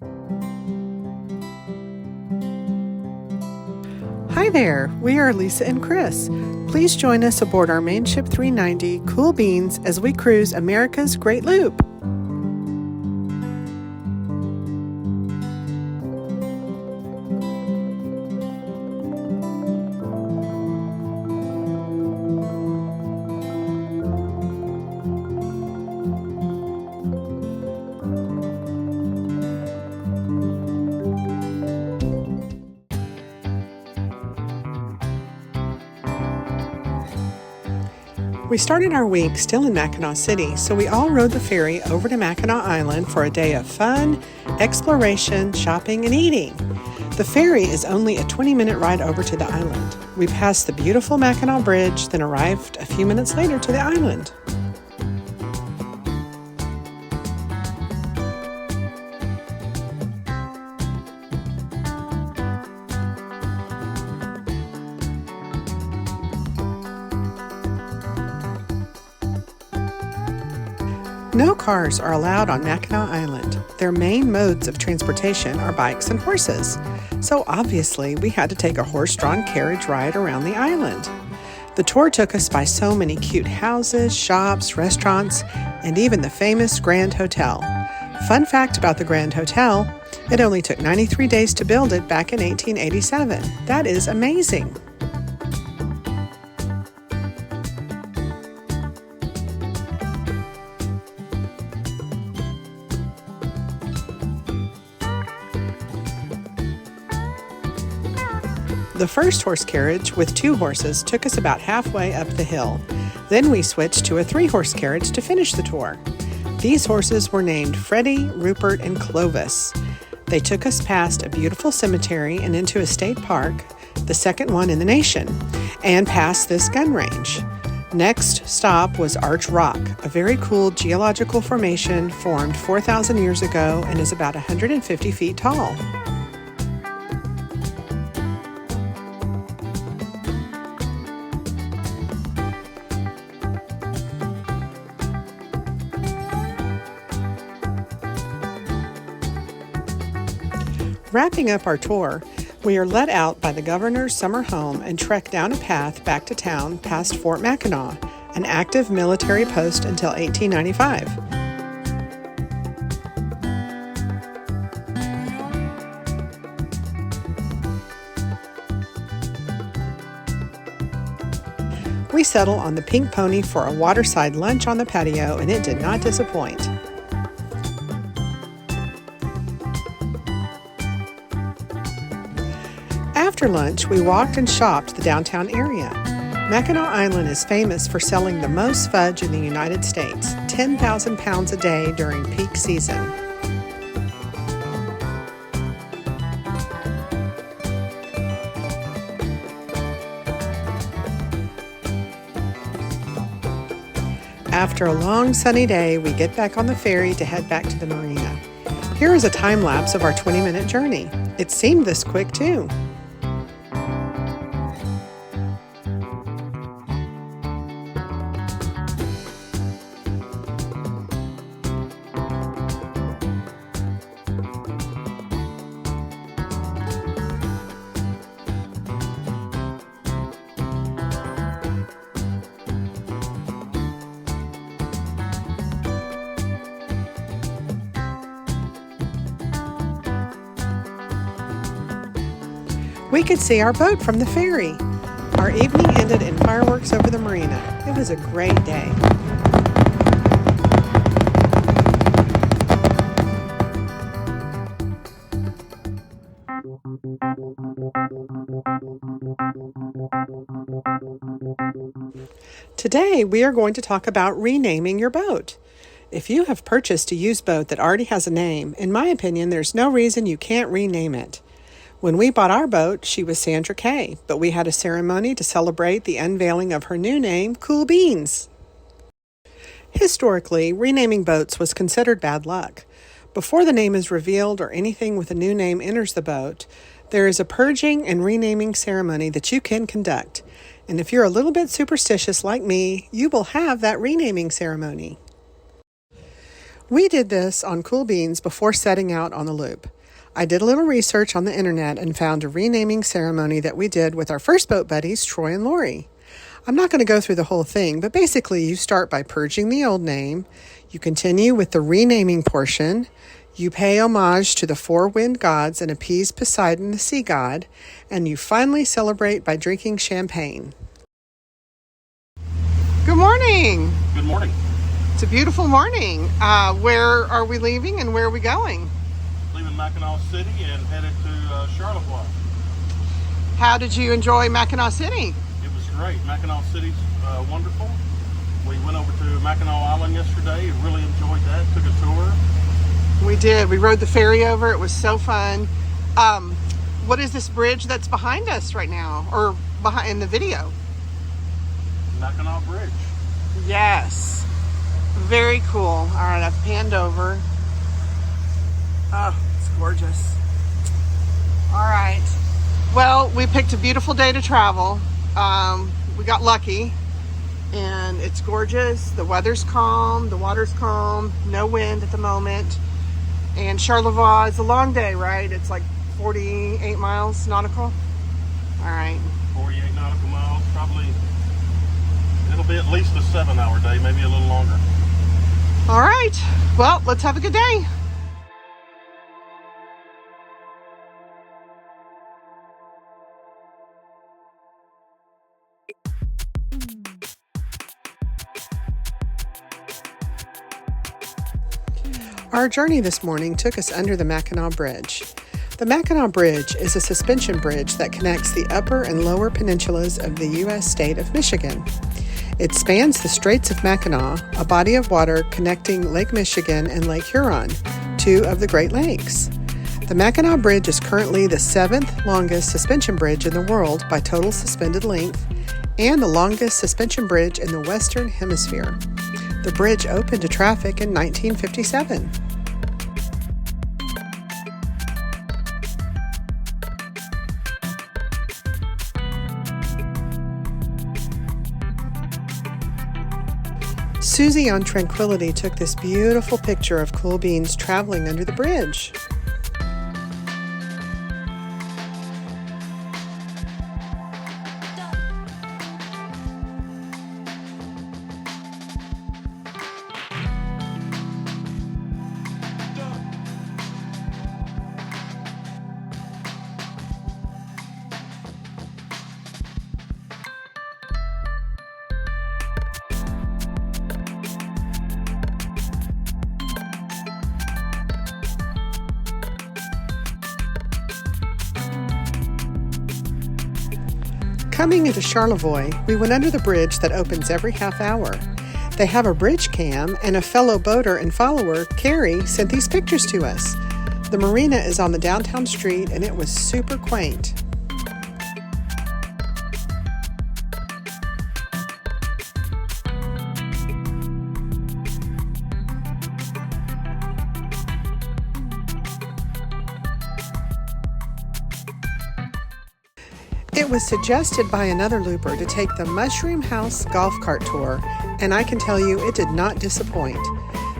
Hi there, we are Lisa and Chris. Please join us aboard our main ship 390, Cool Beans, as we cruise America's Great Loop. We started our week still in Mackinaw City, so we all rode the ferry over to Mackinac Island for a day of fun, exploration, shopping, and eating. The ferry is only a 20-minute ride over to the island. We passed the beautiful Mackinac Bridge, then arrived a few minutes later to the island. No cars are allowed on Mackinac Island. Their main modes of transportation are bikes and horses. So obviously, we had to take a horse-drawn carriage ride around the island. The tour took us by so many cute houses, shops, restaurants, and even the famous Grand Hotel. Fun fact about the Grand Hotel, it only took 93 days to build it back in 1887. That is amazing. The first horse carriage with 2 horses took us about halfway up the hill. Then we switched to a 3-horse carriage to finish the tour. These horses were named Freddie, Rupert, and Clovis. They took us past a beautiful cemetery and into a state park, the second one in the nation, and past this gun range. Next stop was Arch Rock, a very cool geological formation formed 4,000 years ago and is about 150 feet tall. Wrapping up our tour, we are let out by the governor's summer home and trek down a path back to town past Fort Mackinaw, an active military post until 1895. We settle on the Pink Pony for a waterside lunch on the patio, and it did not disappoint. After lunch, we walked and shopped the downtown area. Mackinac Island is famous for selling the most fudge in the United States, 10,000 pounds a day during peak season. After a long sunny day, we get back on the ferry to head back to the marina. Here is a time lapse of our 20-minute journey. It seemed this quick too. We could see our boat from the ferry. Our evening ended in fireworks over the marina. It was a great day. Today, we are going to talk about renaming your boat. If you have purchased a used boat that already has a name, in my opinion, there's no reason you can't rename it. When we bought our boat, she was Sandra Kay, but we had a ceremony to celebrate the unveiling of her new name, Cool Beans. Historically, renaming boats was considered bad luck. Before the name is revealed or anything with a new name enters the boat, there is a purging and renaming ceremony that you can conduct. And if you're a little bit superstitious like me, you will have that renaming ceremony. We did this on Cool Beans before setting out on the loop. I did a little research on the internet and found a renaming ceremony that we did with our first boat buddies, Troy and Lori. I'm not going to go through the whole thing, but basically you start by purging the old name, you continue with the renaming portion, you pay homage to the four wind gods and appease Poseidon, the sea god, and you finally celebrate by drinking champagne. Good morning! Good morning. It's a beautiful morning. Where are we leaving and where are we going? Leaving Mackinaw City and headed to Charlevoix. How did you enjoy Mackinaw City? It was great. Mackinaw City's wonderful. We went over to Mackinac Island yesterday and really enjoyed that. Took a tour. We did. We rode the ferry over. It was so fun. What is this bridge that's behind us right now, or behind in the video? Mackinac Bridge. Yes. Very cool. All right, I've panned over. Oh, it's gorgeous. All right. Well, we picked a beautiful day to travel. We got lucky, and it's gorgeous. The weather's calm. The water's calm. No wind at the moment. And Charlevoix is a long day, right? It's like 48 miles nautical. All right. 48 nautical miles, probably. It'll be at least a 7-hour day, maybe a little longer. All right. Well, let's have a good day. Our journey this morning took us under the Mackinaw Bridge. The Mackinaw Bridge is a suspension bridge that connects the upper and lower peninsulas of the U.S. state of Michigan. It spans the Straits of Mackinac, a body of water connecting Lake Michigan and Lake Huron, two of the Great Lakes. The Mackinaw Bridge is currently the 7th longest suspension bridge in the world by total suspended length and the longest suspension bridge in the Western Hemisphere. The bridge opened to traffic in 1957. Susie on Tranquility took this beautiful picture of Cool Beans traveling under the bridge. Coming into Charlevoix, we went under the bridge that opens every half hour. They have a bridge cam, and a fellow boater and follower, Carrie, sent these pictures to us. The marina is on the downtown street, and it was super quaint. It was suggested by another looper to take the Mushroomhouse golf cart tour, and I can tell you it did not disappoint.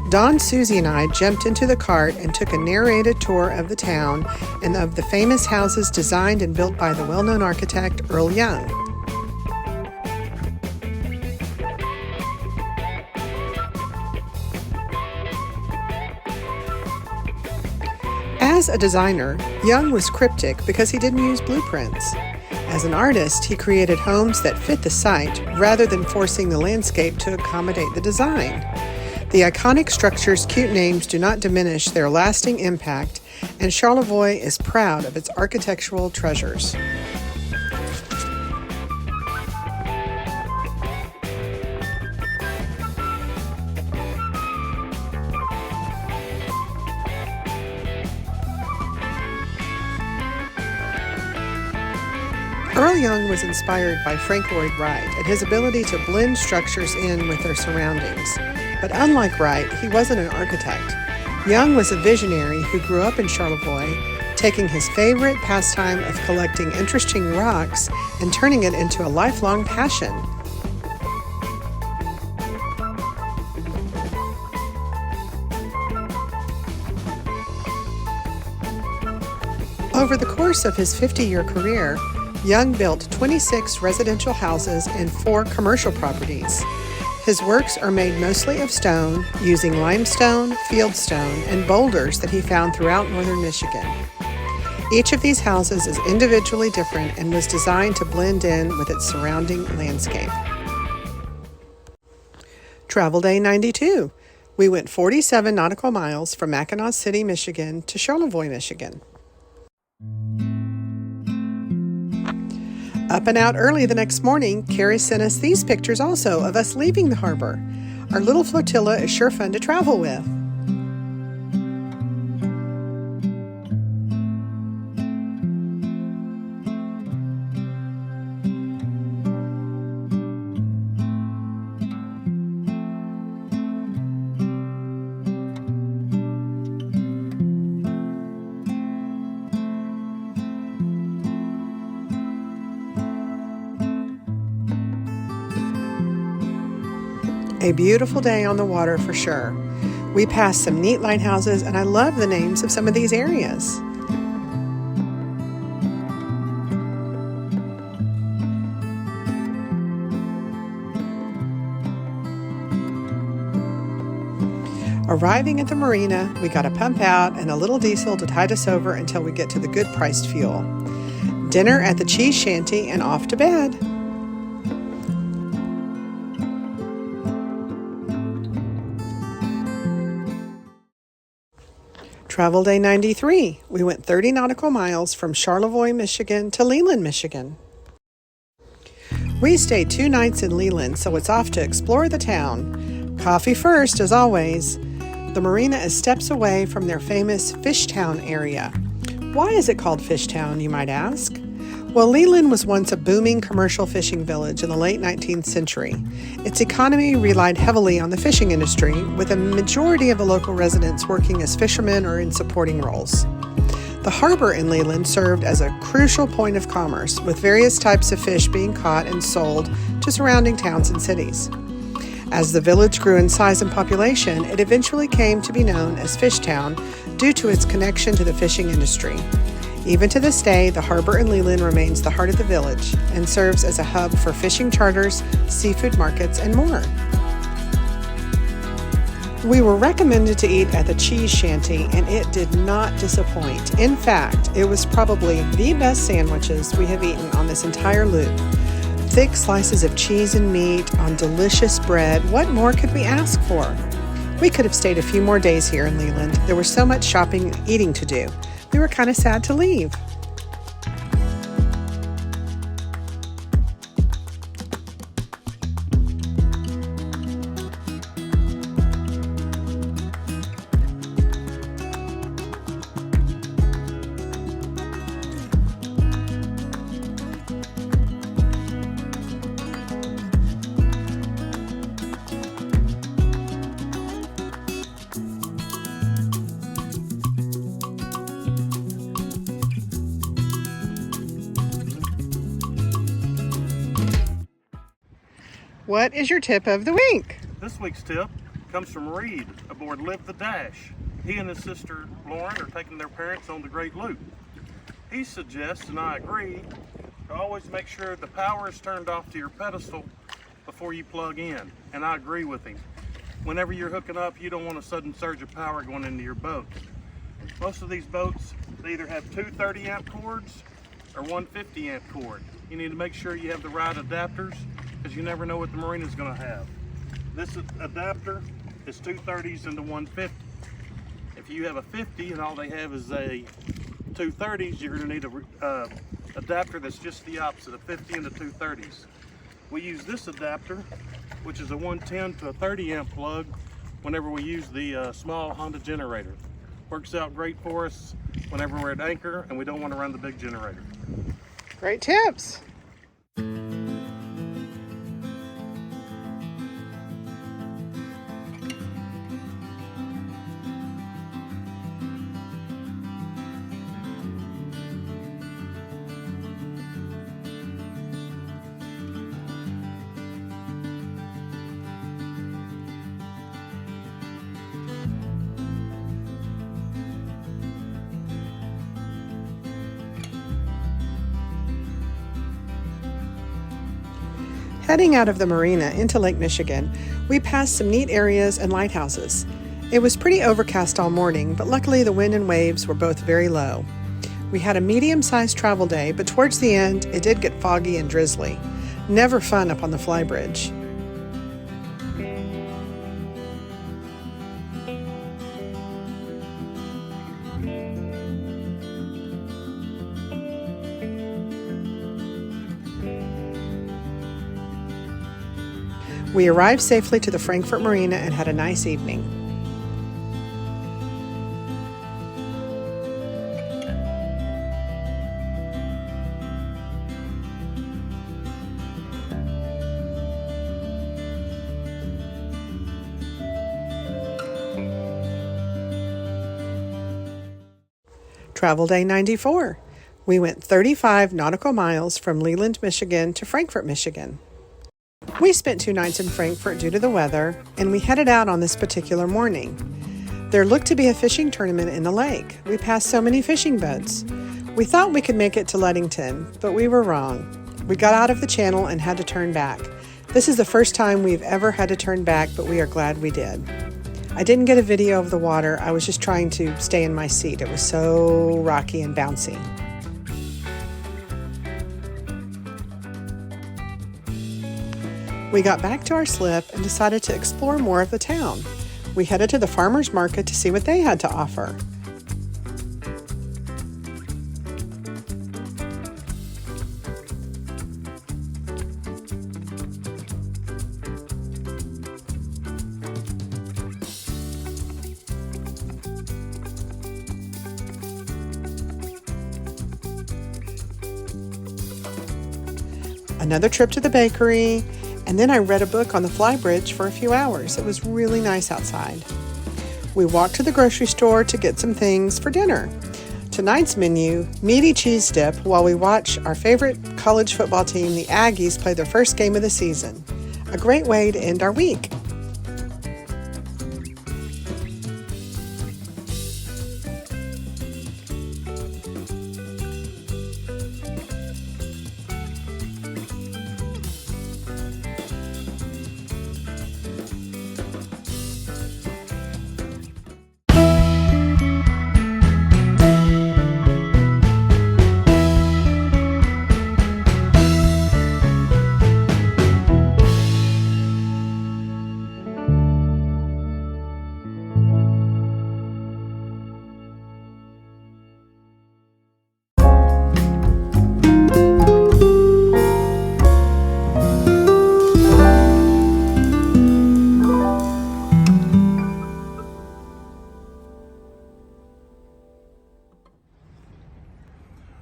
Don, Susie, and I jumped into the cart and took a narrated tour of the town and of the famous houses designed and built by the well-known architect Earl Young. As a designer, Young was cryptic because he didn't use blueprints. As an artist, he created homes that fit the site rather than forcing the landscape to accommodate the design. The iconic structure's cute names do not diminish their lasting impact, and Charlevoix is proud of its architectural treasures. Earl Young was inspired by Frank Lloyd Wright and his ability to blend structures in with their surroundings. But unlike Wright, he wasn't an architect. Young was a visionary who grew up in Charlevoix, taking his favorite pastime of collecting interesting rocks and turning it into a lifelong passion. Over the course of his 50-year career, Young built 26 residential houses and 4 commercial properties. His works are made mostly of stone, using limestone, fieldstone, and boulders that he found throughout northern Michigan. Each of these houses is individually different and was designed to blend in with its surrounding landscape. Travel Day 92. We went 47 nautical miles from Mackinaw City, Michigan to Charlevoix, Michigan. Up and out early the next morning, Carrie sent us these pictures also of us leaving the harbor. Our little flotilla is sure fun to travel with. A beautiful day on the water for sure. We passed some neat lighthouses, and I love the names of some of these areas. Arriving at the marina, we got a pump out and a little diesel to tide us over until we get to the good-priced fuel. Dinner at the Cheese Shanty and off to bed. Travel Day 93. We went 30 nautical miles from Charlevoix, Michigan to Leland, Michigan. We stayed 2 nights in Leland, so it's off to explore the town. Coffee first, as always. The marina is steps away from their famous Fishtown area. Why is it called Fishtown, you might ask? Well, Leland was once a booming commercial fishing village in the late 19th century. Its economy relied heavily on the fishing industry, with a majority of the local residents working as fishermen or in supporting roles. The harbor in Leland served as a crucial point of commerce, with various types of fish being caught and sold to surrounding towns and cities. As the village grew in size and population, it eventually came to be known as Fishtown due to its connection to the fishing industry. Even to this day, the harbor in Leland remains the heart of the village and serves as a hub for fishing charters, seafood markets, and more. We were recommended to eat at the Cheese Shanty, and it did not disappoint. In fact, it was probably the best sandwiches we have eaten on this entire loop. Thick slices of cheese and meat on delicious bread. What more could we ask for? We could have stayed a few more days here in Leland. There was so much shopping and eating to do. We were kind of sad to leave. What is your tip of the week? This week's tip comes from Reed aboard Live the Dash. He and his sister Lauren are taking their parents on the Great Loop. He suggests, and I agree, to always make sure the power is turned off to your pedestal before you plug in. And I agree with him. Whenever you're hooking up, you don't want a sudden surge of power going into your boat. Most of these boats, they either have 2 30-amp cords or 1 50-amp cord. You need to make sure you have the right adapters, because you never know what the marina is going to have. This adapter is 2 30s into 1 50. If you have a 50 and all they have is a 2 30s, you're going to need a adapter that's just the opposite, a 50 into 2 30s. We use this adapter, which is a 110 to a 30 amp plug, whenever we use the small Honda generator. Works out great for us whenever we're at anchor and we don't want to run the big generator. Great tips. Heading out of the marina into Lake Michigan, we passed some neat areas and lighthouses. It was pretty overcast all morning, but luckily the wind and waves were both very low. We had a medium-sized travel day, but towards the end, it did get foggy and drizzly. Never fun up on the flybridge. We arrived safely to the Frankfurt Marina and had a nice evening. Travel Day 94. We went 35 nautical miles from Leland, Michigan to Frankfurt, Michigan. We spent 2 nights in Frankfurt due to the weather, and we headed out on this particular morning. There looked to be a fishing tournament in the lake. We passed so many fishing boats. We thought we could make it to Ludington, but we were wrong. We got out of the channel and had to turn back. This is the first time we've ever had to turn back, but we are glad we did. I didn't get a video of the water. I was just trying to stay in my seat. It was so rocky and bouncy. We got back to our slip and decided to explore more of the town. We headed to the farmers market to see what they had to offer. Another trip to the bakery, and then I read a book on the flybridge for a few hours. It was really nice outside. We walked to the grocery store to get some things for dinner. Tonight's menu, meaty cheese dip, while we watch our favorite college football team, the Aggies, play their first game of the season. A great way to end our week.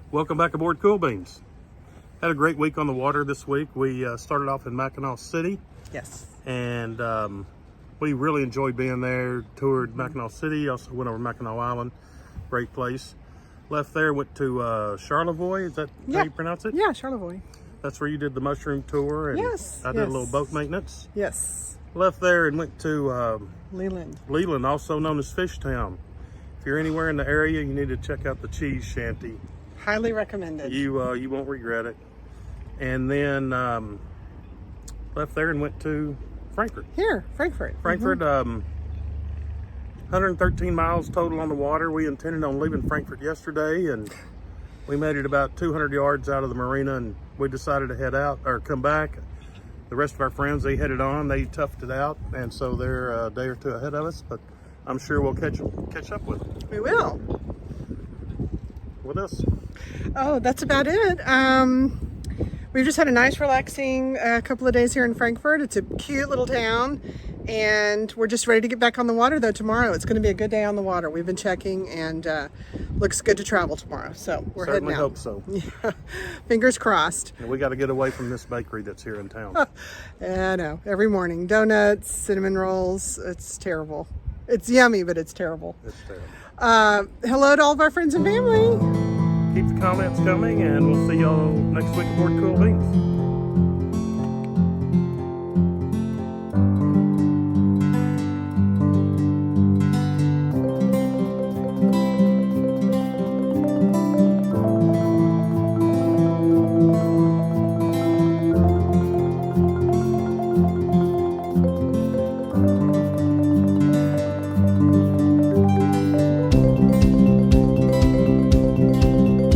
Welcome back aboard Cool Beans. Had a great week on the water this week. We started off in Mackinaw City. Yes. And we really enjoyed being there. Toured Mackinaw City, also went over Mackinac Island. Great place. Left there, went to Charlevoix. Is that how you pronounce it? Yeah, Charlevoix. That's where you did the mushroom tour. And Yes. I did a little boat maintenance. Yes. Left there and went to Leland, also known as Fishtown. If you're anywhere in the area, you need to check out the Cheese Shanty. Highly recommended. You won't regret it. And then left there and went to Frankfurt. Frankfurt. 113 miles total on the water. We intended on leaving Frankfurt yesterday, and we made it about 200 yards out of the marina, and we decided to head out or come back. The rest of our friends, they headed on. They toughed it out, and so they're a day or two ahead of us. But I'm sure we'll catch up with them. We will. What else? Oh, that's about it. We've just had a nice, relaxing couple of days here in Frankfurt. It's a cute little town, and we're just ready to get back on the water, though, tomorrow. It's going to be a good day on the water. We've been checking, and looks good to travel tomorrow. So we're Certainly heading out. hope so. Yeah. Fingers crossed. And we got to get away from this bakery that's here in town. I know. Every morning, donuts, cinnamon rolls. It's terrible. It's yummy, but it's terrible. It's terrible. Hello to all of our friends and family. Keep the comments coming, and we'll see y'all next week aboard Cool Beans.